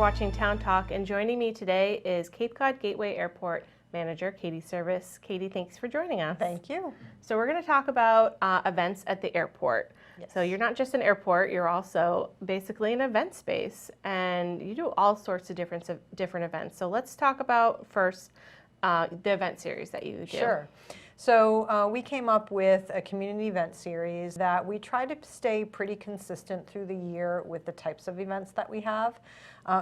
watching Town Talk, and joining me today is Cape Cod Gateway Airport Manager Servis. Katie, thanks for joining us. Thank you. So we're going to talk about events at the airport. Yes. So you're not just an airport, you're also basically an event space, and you do all sorts of different events. So let's talk about first the event series that you do. Sure. So we came up with a community event series that we try to stay pretty consistent through the year with the types of events that we have.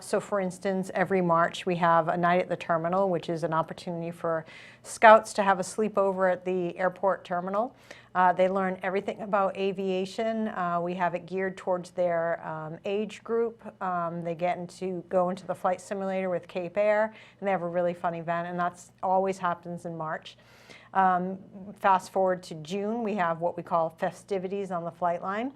So for instance, every March we have a night at the terminal, which is an opportunity for scouts to have a sleepover at the airport terminal. They learn everything about aviation. We have it geared towards their age group. They go into the flight simulator with Cape Air, and they have a really fun event, and that's always happens in March. Fast forward to June, we have what we call festivities on the flight line.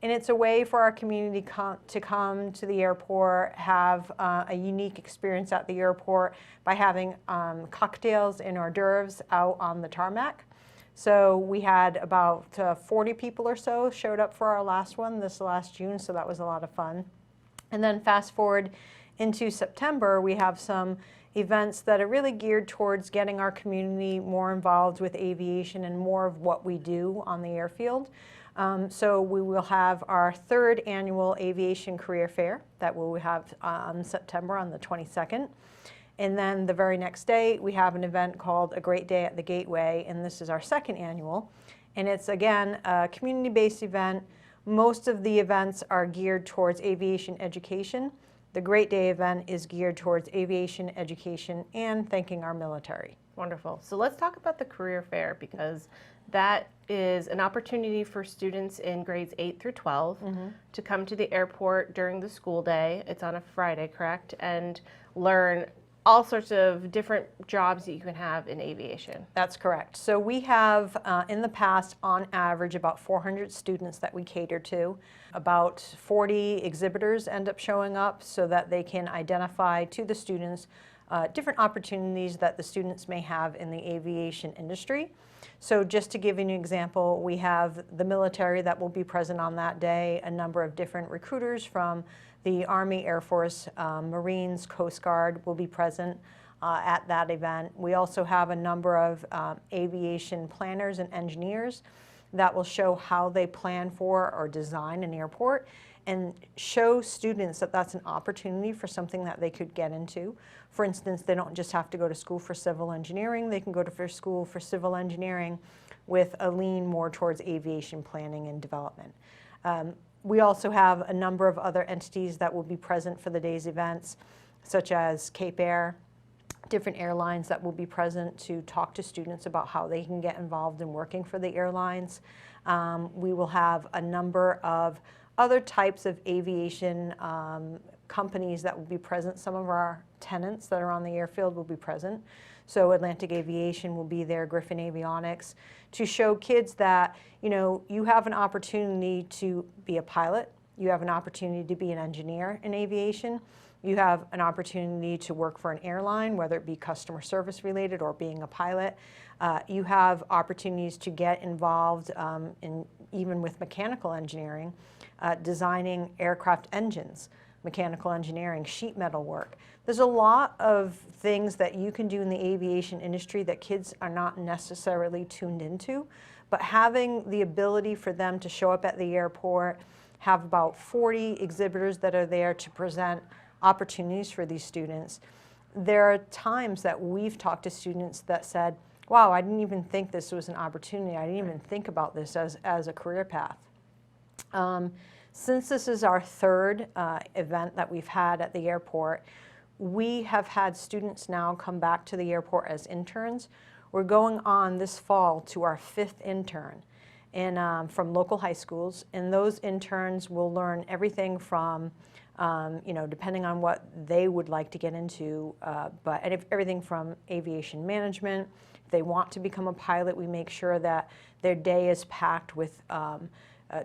And it's a way for our community to come to the airport, have a unique experience at the airport by having cocktails and hors d'oeuvres out on the tarmac. So we had about 40 people or so showed up for our last one this last June, so that was a lot of fun. And then fast forward into September, we have some events that are really geared towards getting our community more involved with aviation and more of what we do on the airfield. So we will have our third annual Aviation Career Fair that we will have on September on the 22nd. And then the very next day, we have an event called A Great Day at the Gateway, and this is our second annual. And it's, again, a community-based event. Most of the events are geared towards aviation education. The Great Day event is geared towards aviation education and thanking our military. Wonderful. So let's talk about the career fair, because that is an opportunity for students in grades 8 through 12 to come to the airport during the school day. It's on a Friday, correct? And learn all sorts of different jobs that you can have in aviation. That's correct. So we have, in the past, on average, about 400 students that we cater to. About 40 exhibitors end up showing up so that they can identify to the students different opportunities that the students may have in the aviation industry. So just to give you an example, we have the military that will be present on that day, a number of different recruiters from the Army, Air Force, Marines, Coast Guard will be present at that event. We also have a number of aviation planners and engineers that will show how they plan for or design an airport and show students that that's an opportunity for something that they could get into. For instance, they don't just have to go to school for civil engineering, they can go to school for civil engineering with a lean more towards aviation planning and development. We also have a number of other entities that will be present for the day's events, such as Cape Air, different airlines that will be present to talk to students about how they can get involved in working for the airlines. We will have a number of other types of aviation companies that will be present. Some of our tenants that are on the airfield will be present. So Atlantic Aviation will be there, Griffin Avionics, to show kids that, you know, you have an opportunity to be a pilot, you have an opportunity to be an engineer in aviation, you have an opportunity to work for an airline, whether it be customer service related or being a pilot. You have opportunities to get involved even with mechanical engineering, designing aircraft engines, mechanical engineering, sheet metal work. There's a lot of things that you can do in the aviation industry that kids are not necessarily tuned into, but having the ability for them to show up at the airport, have about 40 exhibitors that are there to present opportunities for these students. There are times that we've talked to students that said, wow, I didn't even think this was an opportunity. I didn't even think about this as a career path. Since this is our third event that we've had at the airport, we have had students now come back to the airport as interns. We're going on this fall to our 5th intern from local high schools, and those interns will learn everything from, you know, depending on what they would like to get into, but everything from aviation management. If they want to become a pilot, we make sure that their day is packed with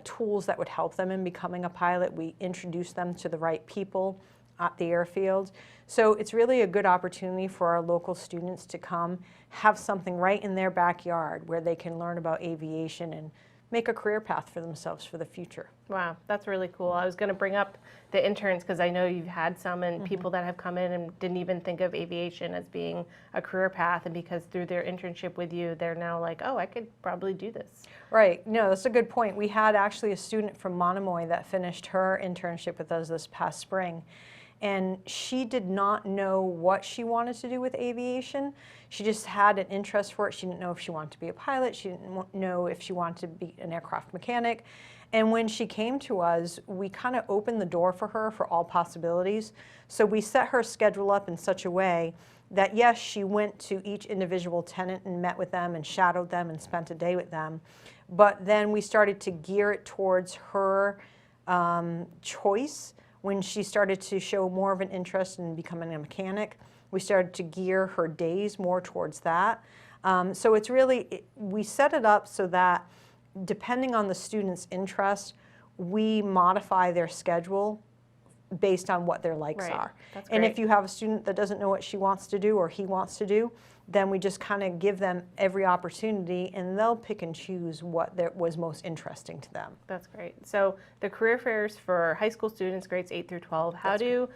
tools that would help them in becoming a pilot. We introduce them to the right people at the airfield. So it's really a good opportunity for our local students to come have something right in their backyard where they can learn about aviation and make a career path for themselves for the future. Wow, that's really cool. I was going to bring up the interns because I know you've had some and people that have come in and didn't even think of aviation as being a career path, and because through their internship with you, they're now like, oh, I could probably do this. Right. No, that's a good point. We had actually a student from Monomoy that finished her internship with us this past spring. And she did not know what she wanted to do with aviation. She just had an interest for it. She didn't know if she wanted to be a pilot. She didn't know if she wanted to be an aircraft mechanic. And when she came to us, we kind of opened the door for her for all possibilities. So we set her schedule up in such a way that, yes, she went to each individual tenant and met with them and shadowed them and spent a day with them. But then we started to gear it towards her choice. When she started to show more of an interest in becoming a mechanic, we started to gear her days more towards that. So it's really, we set it up so that depending on the student's interest, we modify their schedule based on what their likes are. That's and great. if you have a student that doesn't know what she wants to do or he wants to do, then we just kind of give them every opportunity and they'll pick and choose what was most interesting to them. That's great. So the career fairs for high school students, grades 8 through 12, how do,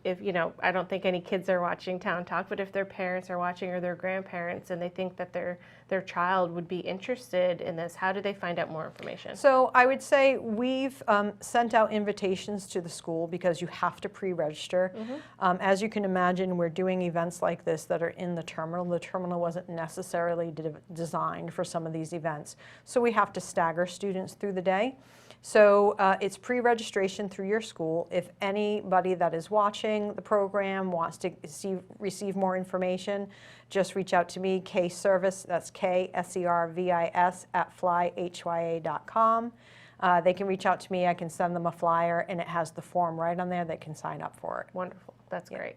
if, you know, I don't think any kids are watching Town Talk, but if their parents are watching or their grandparents and they think that their child would be interested in this, how do they find out more information? So I would say we've sent out invitations to the school because you have to pre-register. As you can imagine, we're doing events like this that are in the terminal. The terminal wasn't necessarily designed for some of these events. So we have to stagger students through the day. So it's pre-registration through your school. If anybody that is watching the program wants to receive more information, just reach out to me, Servis, that's K-S-E-R-V-I-S @flyhya.com. They can reach out to me, I can send them a flyer, and it has the form right on there, they can sign up for it. Wonderful, that's great.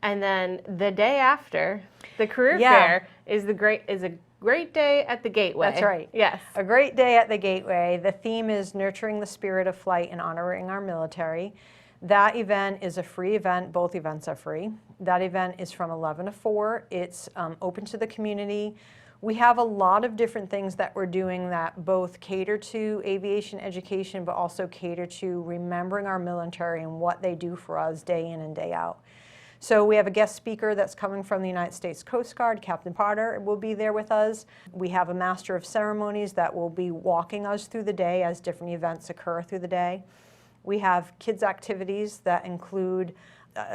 And then the day after, the career fair is a great day at the Gateway. That's right. Yes. A great day at the Gateway. The theme is nurturing the spirit of flight and honoring our military. That event is a free event. Both events are free. That event is from 11 to 4. It's open to the community. We have a lot of different things that we're doing that both cater to aviation education, but also cater to remembering our military and what they do for us day in and day out. So we have a guest speaker that's coming from the United States Coast Guard. Captain Potter will be there with us. We have a master of ceremonies that will be walking us through the day as different events occur through the day. We have kids activities that include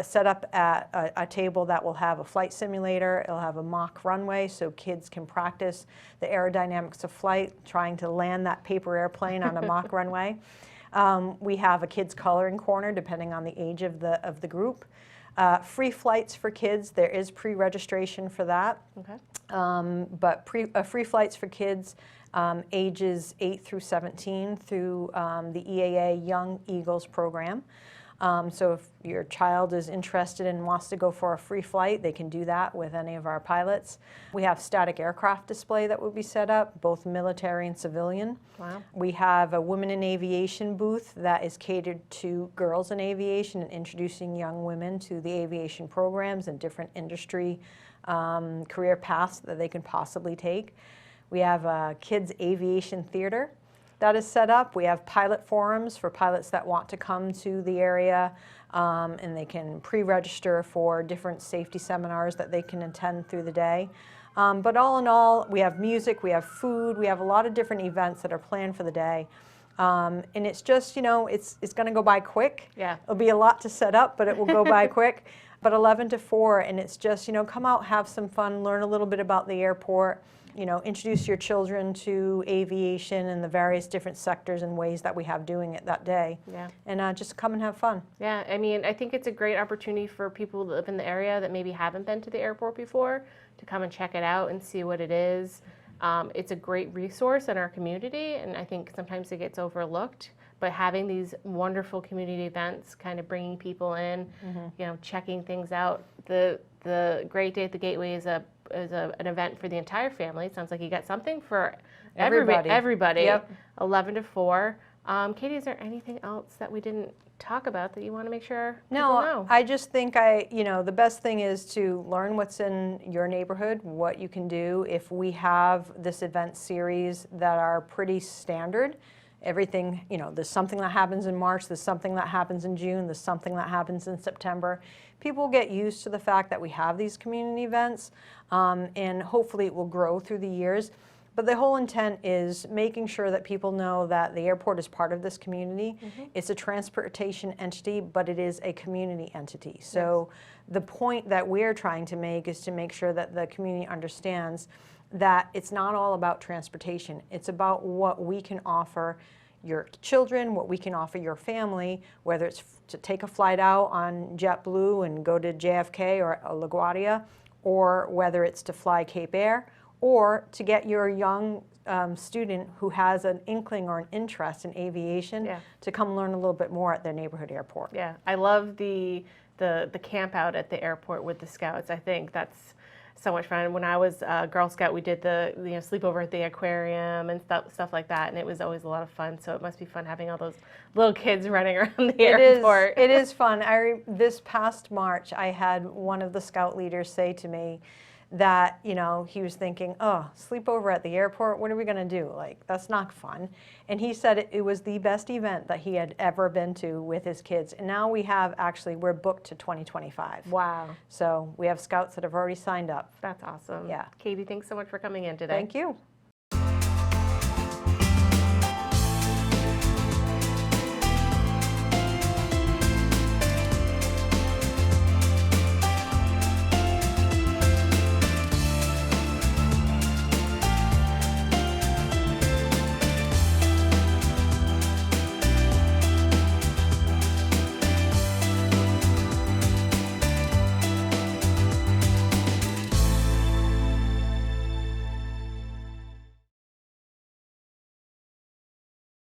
set up at a table that will have a flight simulator. It'll have a mock runway so kids can practice the aerodynamics of flight, trying to land that paper airplane on a mock runway. We have a kids coloring corner depending on the age of the group. Free flights for kids, there is pre-registration for that. Okay. But free flights for kids ages 8 through 17 through the EAA Young Eagles program. So if your child is interested and wants to go for a free flight, they can do that with any of our pilots. We have static aircraft display that will be set up, both military and civilian. Wow. We have a Women in Aviation booth that is catered to girls in aviation and introducing young women to the aviation programs and different industry career paths that they can possibly take. We have a kids aviation theater that is set up. We have pilot forums for pilots that want to come to the area, and they can pre-register for different safety seminars that they can attend through the day. But all in all, we have music, we have food, we have a lot of different events that are planned for the day. And it's just, you know, it's going to go by quick. Yeah. It'll be a lot to set up, but it will go by quick. But 11 to 4, and it's just, you know, come out, have some fun, learn a little bit about the airport. You know, introduce your children to aviation and the various different sectors and ways that we have doing it that day. Yeah. And just come and have fun. Yeah, I mean, I think it's a great opportunity for people who live in the area that maybe haven't been to the airport before to come and check it out and see what it is. It's a great resource in our community, and I think sometimes it gets overlooked. But having these wonderful community events, kind of bringing people in, you know, checking things out. The Great Day at the Gateway is an event for the entire family. It sounds like you got something for everybody. Yep. 11 to 4. Katie, is there anything else that we didn't talk about that you want to make sure people No, know? I just think the best thing is to learn what's in your neighborhood, what you can do. If we have this event series that are pretty standard, everything, there's something that happens in March, there's something that happens in June, there's something that happens in September. People get used to the fact that we have these community events, and hopefully it will grow through the years. But the whole intent is making sure that people know that the airport is part of this community. It's a transportation entity, but it is a community entity. So the point that we're trying to make is to make sure that the community understands that it's not all about transportation. It's about what we can offer your children, what we can offer your family, whether it's to take a flight out on JetBlue and go to JFK or LaGuardia, or whether it's to fly Cape Air, or to get your young student who has an inkling or an interest in aviation to come learn a little bit more at their neighborhood airport. Yeah, I love the camp out at the airport with the scouts. I think that's so much fun. When I was a Girl Scout, we did the sleepover at the aquarium and stuff like that, and it was always a lot of fun. So it must be fun having all those little kids running around the airport. It is fun. This past March, I had one of the scout leaders say to me that, he was thinking, oh, sleepover at the airport, what are we going to do? Like, that's not fun. And he said it was the best event that he had ever been to with his kids. And now we're booked to 2025. Wow. So we have scouts that have already signed up. That's awesome. Yeah. Katie, thanks so much for coming in today. Thank you.